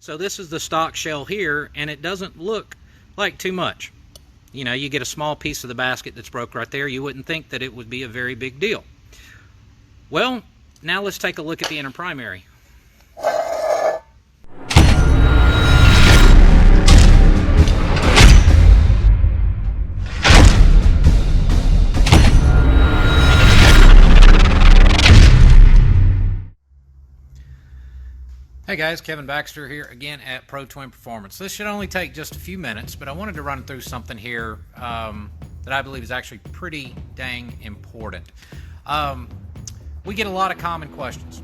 So this is the stock shell here, and it doesn't look like too much. You know, you get a small piece of the basket that's broke right there. You wouldn't think that it would be a very big deal. Well, now let's take a look at the inner primary. Hey guys, Kevin Baxter here again at Pro Twin Performance. This should only take just a few minutes, but I wanted to run through something here that I believe is actually pretty dang important. We get a lot of common questions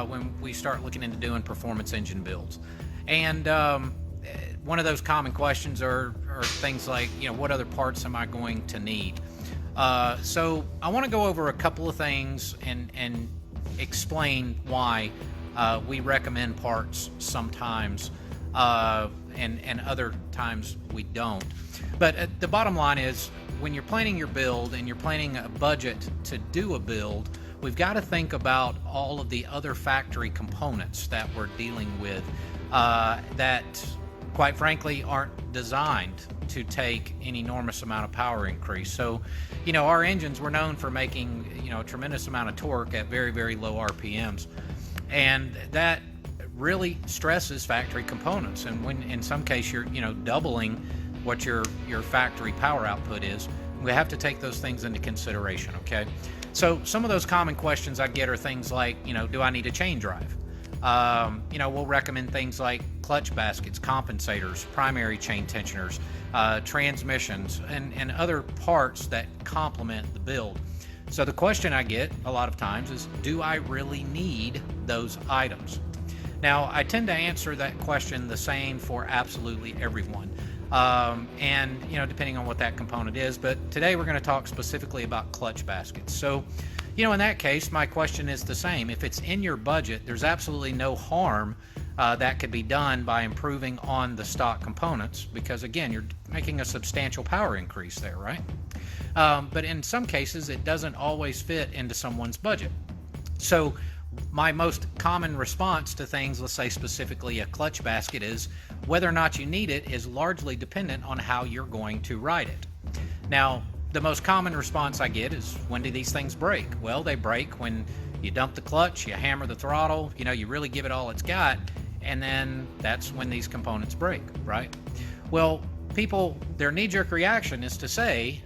when we start looking into doing performance engine builds. And one of those common questions are things like, you know, what other parts am I going to need? So I want to go over a couple of things and explain why we recommend parts sometimes and other times we don't. But the bottom line is, when you're planning your build and you're planning a budget to do a build, we've got to think about all of the other factory components that we're dealing with that, quite frankly, aren't designed to take an enormous amount of power increase. So, you know, our engines were known for making, you know, a tremendous amount of torque at very, very low RPMs. And that really stresses factory components. And when, in some case, you're, you know, doubling what your factory power output is, we have to take those things into consideration, okay? So some of those common questions I get are things like, you know, do I need a chain drive? You know, we'll recommend things like clutch baskets, compensators, primary chain tensioners, transmissions, and other parts that complement the build. So the question I get a lot of times is, do I really need those items? Now, I tend to answer that question the same for absolutely everyone. And, you know, depending on what that component is, but today we're going to talk specifically about clutch baskets. So, you know, in that case, my question is the same. If it's in your budget, there's absolutely no harm that could be done by improving on the stock components, because again, you're making a substantial power increase there, right? But in some cases, it doesn't always fit into someone's budget. So my most common response to things, let's say specifically a clutch basket, is whether or not you need it is largely dependent on how you're going to ride it. Now, the most common response I get is, when do these things break? Well, they break when you dump the clutch, you hammer the throttle, you know, you really give it all it's got, and then that's when these components break, right? Well, people, their knee-jerk reaction is to say,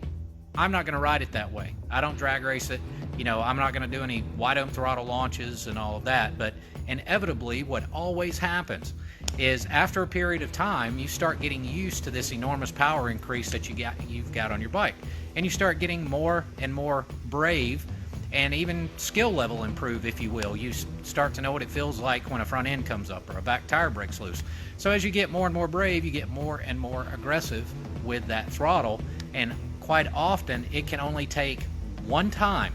I'm not going to ride it that way. I don't drag race it. You know, I'm not going to do any wide open throttle launches and all of that. But inevitably, what always happens is, after a period of time, you start getting used to this enormous power increase that you've got on your bike, and you start getting more and more brave, and even skill level improve, if you will. You start to know what it feels like when a front end comes up or a back tire breaks loose. So as you get more and more brave, you get more and more aggressive with that throttle, and quite often it can only take one time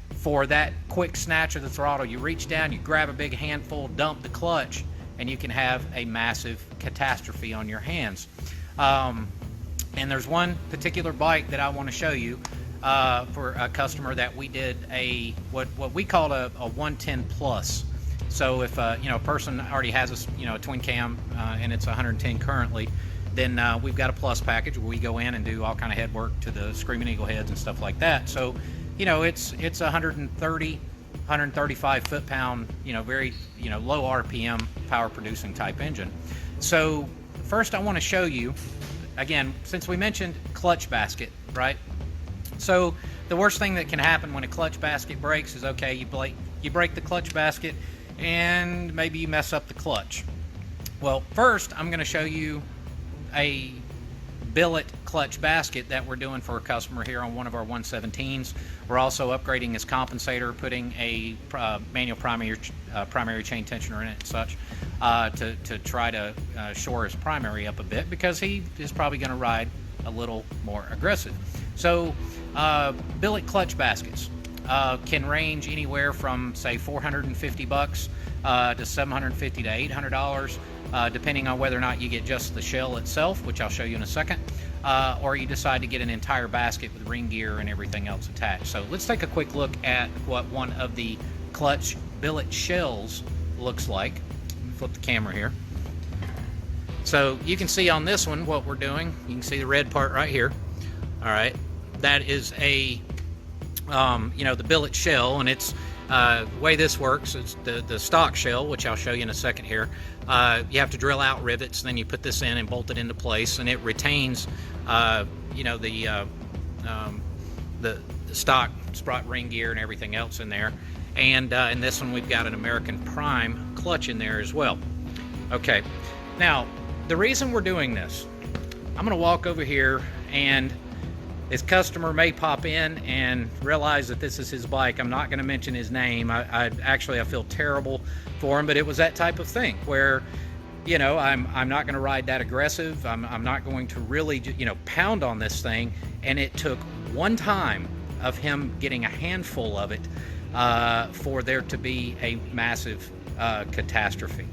for that quick snatch of the throttle. You reach down, you grab a big handful, dump the clutch, and you can have a massive catastrophe on your hands. And there's one particular bike that I want to show you for a customer that we did what we called a 110 plus. So if you know, a person already has a twin cam and it's 110 currently, then we've got a plus package where we go in and do all kind of head work to the Screaming Eagle heads and stuff like that. So, you know, it's 130, 135 foot-pound, you know, very, you know, low RPM power producing type engine. So first I want to show you, again, since we mentioned clutch basket, right? So the worst thing that can happen when a clutch basket breaks is, okay, you break the clutch basket and maybe you mess up the clutch. Well, first I'm going to show you a billet clutch basket that we're doing for a customer here on one of our 117s. We're also upgrading his compensator, putting a manual primary chain tensioner in it and such to try to shore his primary up a bit, because he is probably going to ride a little more aggressive. So billet clutch baskets can range anywhere from, say, $450 to $750 to $800. Depending on whether or not you get just the shell itself, which I'll show you in a second, or you decide to get an entire basket with ring gear and everything else attached. So let's take a quick look at what one of the clutch billet shells looks like. Let me flip the camera here. So you can see on this one what we're doing. You can see the red part right here. All right, that is a the billet shell, and it's the way this works is the stock shell, which I'll show you in a second here. You have to drill out rivets, then you put this in and bolt it into place, and it retains the stock sprott ring gear and everything else in there. And in this one we've got an American Prime clutch in there as well. Okay, now the reason we're doing this, I'm going to walk over here, and this customer may pop in and realize that this is his bike. I'm not going to mention his name. I feel terrible for him, but it was that type of thing where, I'm not going to ride that aggressive. I'm not going to really, pound on this thing. And it took one time of him getting a handful of it for there to be a massive catastrophe.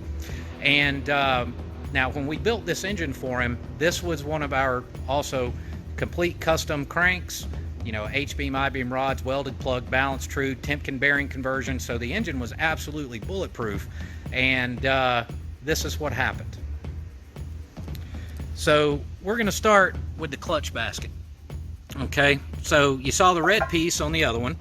And now when we built this engine for him, this was one of our also complete custom cranks, H-beam, I-beam rods, welded plug, balance true, Timken bearing conversion. So the engine was absolutely bulletproof. And this is what happened. So we're going to start with the clutch basket. Okay, so you saw the red piece on the other one,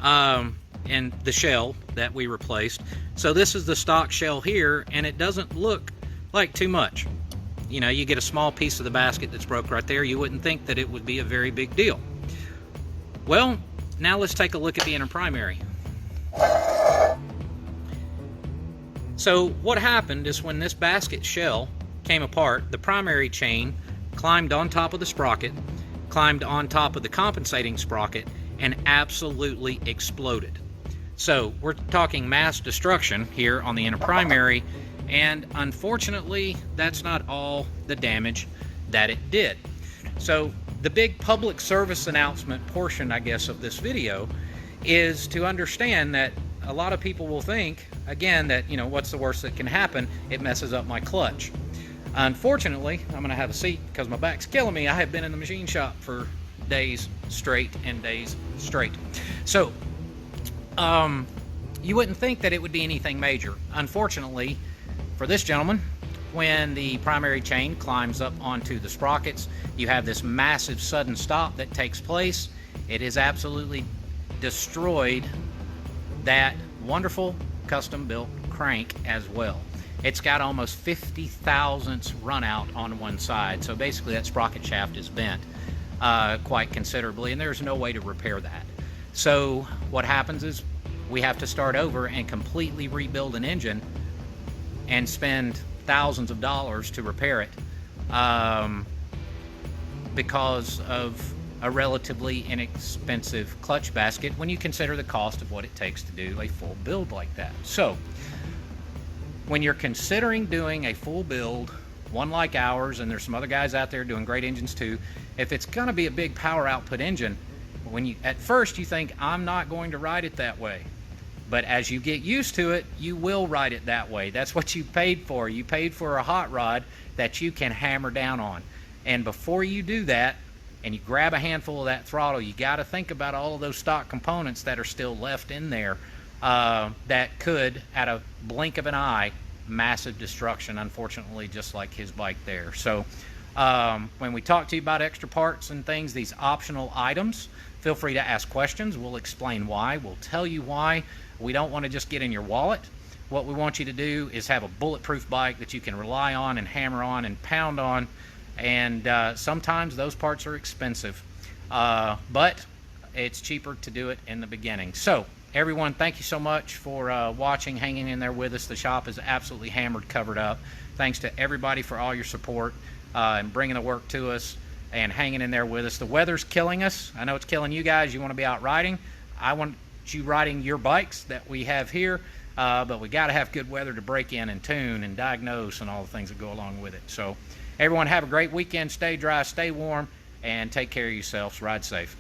and the shell that we replaced. So this is the stock shell here, and it doesn't look like too much. You get a small piece of the basket that's broke right there. You wouldn't think that it would be a very big deal. Well, now let's take a look at the inner primary. So what happened is when this basket shell came apart, the primary chain climbed on top of the sprocket, climbed on top of the compensating sprocket, and absolutely exploded. So we're talking mass destruction here on the inner primary. And unfortunately, that's not all the damage that it did. So the big public service announcement portion, I guess, of this video is to understand that a lot of people will think, again, that, what's the worst that can happen? It messes up my clutch. Unfortunately, I'm going to have a seat because my back's killing me. I have been in the machine shop for days straight and days straight. So you wouldn't think that it would be anything major. Unfortunately, for this gentleman, when the primary chain climbs up onto the sprockets, you have this massive sudden stop that takes place. It has absolutely destroyed that wonderful custom built crank as well. It's got almost 50 thousandths run out on one side. So basically that sprocket shaft is bent quite considerably, and there's no way to repair that. So what happens is we have to start over and completely rebuild an engine and spend thousands of dollars to repair it because of a relatively inexpensive clutch basket when you consider the cost of what it takes to do a full build like that. So when you're considering doing a full build, one like ours, and there's some other guys out there doing great engines too, if it's going to be a big power output engine, at first you think, I'm not going to ride it that way. But as you get used to it, you will ride it that way. That's what you paid for. You paid for a hot rod that you can hammer down on. And before you do that, and you grab a handful of that throttle, you got to think about all of those stock components that are still left in there that could, at a blink of an eye, massive destruction, unfortunately, just like his bike there. So when we talk to you about extra parts and things, these optional items, feel free to ask questions. We'll explain why. We'll tell you why. We don't want to just get in your wallet. What we want you to do is have a bulletproof bike that you can rely on and hammer on and pound on. And sometimes those parts are expensive, but it's cheaper to do it in the beginning. So everyone, thank you so much for watching, hanging in there with us. The shop is absolutely hammered, covered up. Thanks to everybody for all your support and bringing the work to us and hanging in there with us. The weather's killing us. I know it's killing you guys. You want to be out riding. I want you riding your bikes that we have here, but we got to have good weather to break in and tune and diagnose and all the things that go along with it. So everyone, have a great weekend. Stay dry, stay warm, and take care of yourselves. Ride safe.